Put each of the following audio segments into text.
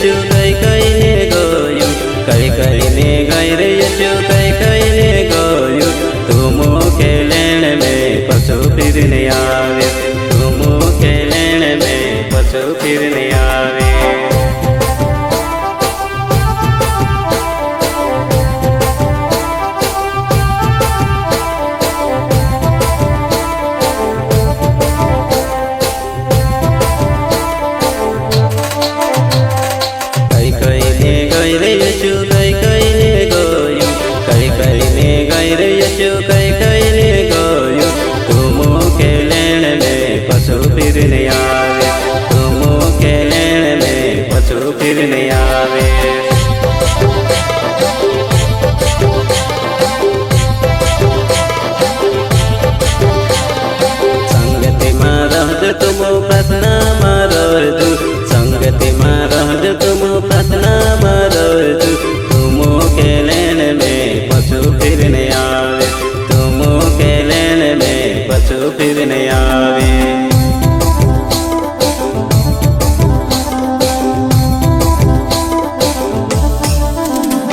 यशु कई कई ने गयो कई कई ने गई रे यशु कई कई ने गयो तुम के लेण में पशु फिर नहीं आवे तुम के लेण में पशु फिर नहीं आवे यशु कई कई ने गयो कई कई ने गई रे यशु कई कई ने गयो तुम के लेण में पशु फिर नहीं आवे तुम के लेण में पशु फिर नहीं आवे संगति में रहज तुम प्रार्थना में रहजो संगति में रहज तुम प्रार्थना में रहजो तुम के लेण में पशु फिर नहीं आवे तुम के लेण में पशु फिर नहीं आवे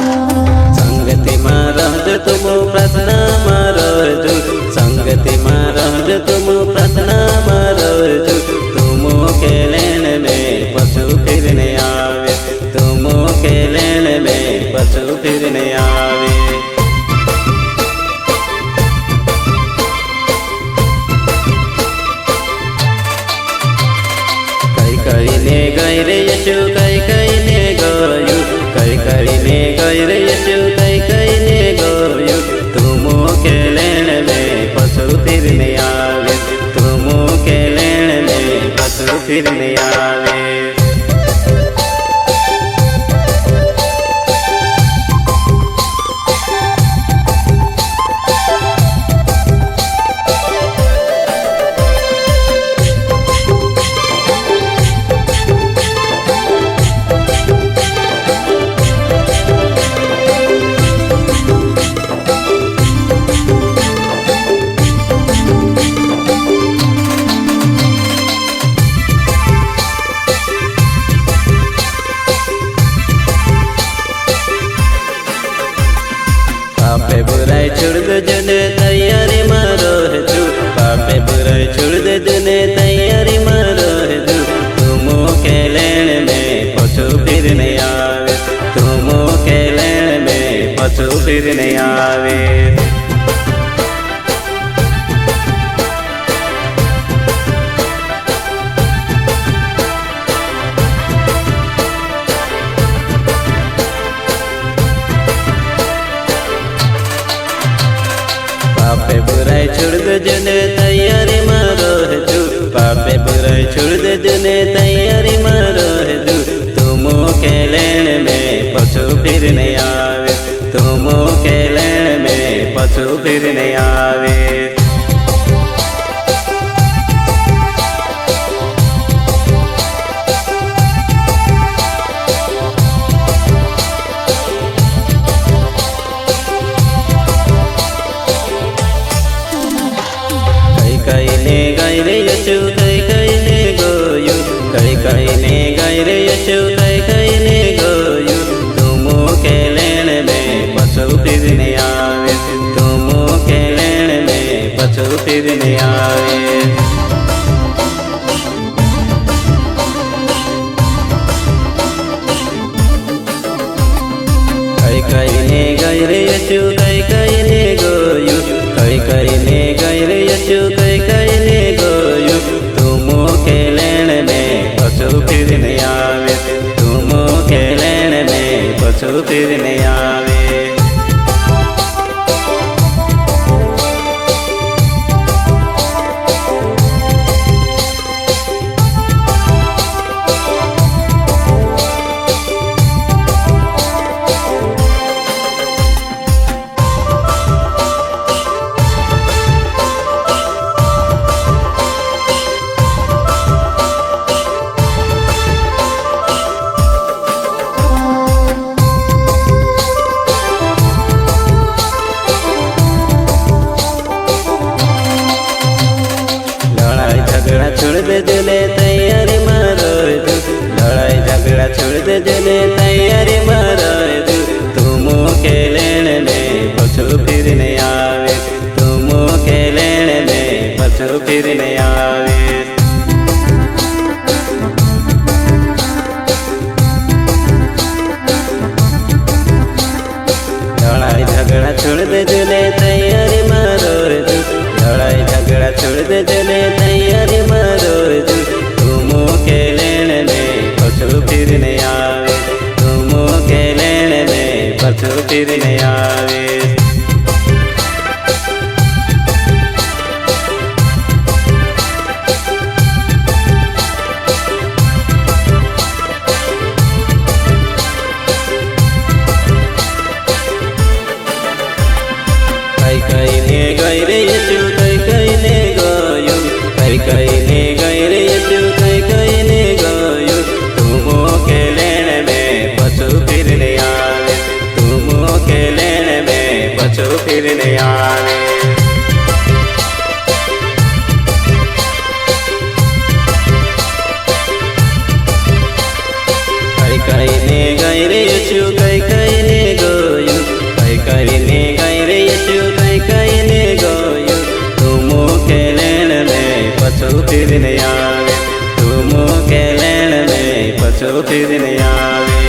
संगति में रहज तुम प्रार्थना में रहजो संगति में रहज तुम प्रार्थना में रहजो तुम के लेण में पशु फिर नहीं आवे तुम के लेण में पशु फिर नहीं आवे कई कई ने गई रे यशु कई कई ने गयो कई कई ने गई रे यशु कई कई ने गयो तुम के लेण में पशु फिर नहीं आवे तुम के लेण में पशु फिर नहीं आवे पापे बुराई छोड़ दे जने तैयारी में रहजो पापे बुराई छोड़ दे जने तैयारी में रहजो तुम के लेण में पशु फिर नहीं आवे तुम के लेण में पशु फिर नहीं आवे पापे बुराई छोड़ दे जने तैयारी में रहजो पापे बुराई छोड़ दे जने तैयारी में रहजो तुम के लेण में पशु फिर नहीं आवे तुम के लेण में पशु फिर नहीं आवे कई ने गई रे यशु कई कई ने गयो कई कई ने गई रे यशु कई कई ने गयो तुम के लेण में पशु फिर नहीं आवे तुम के लेण में पशु फिर नहीं आवे कई कई ने गई रे यशु कई कई ने गयो कई कई ने गई रे यशु कई कई ने गयो तुम के लेण में पशु फिर नहीं आवे तुम के लेण में पशु फिर नहीं आवे छोड़ दे जने तैयारी में रहजो लड़ाई झगड़ा छोड़ दे जने પાછું ફીરને આવીશ. લડાઈ ઝઘડા છોડ દેજો ને તૈયારી મારો રજુ. લડાઈ ઝઘડા છોડ દેજો ને તૈયારી મારો રજુ. તું મૂકે લેણ ને પાછું ફીરને આવીશ. તું મૂકે લેણ ને પાછું ફીરને આવીશ. કઈને ગઈ રે યશુ કઈને ગયું. કઈને ગઈ રે યશુ કઈને ગયું. તું મૂકે લેણ ને પાછું ફીરને આવે. તું મૂકે લેણ ને પાછું ફીરને આવે. કઈને ગઈ રે યશુ કઈને ગયું. કઈને ગઈ રે યશુ કઈને ગયું. તું મૂકે લેણ ને પાછું ફીરને આવે. તું મૂકે લેણ ને પાછું ફીરને આવે.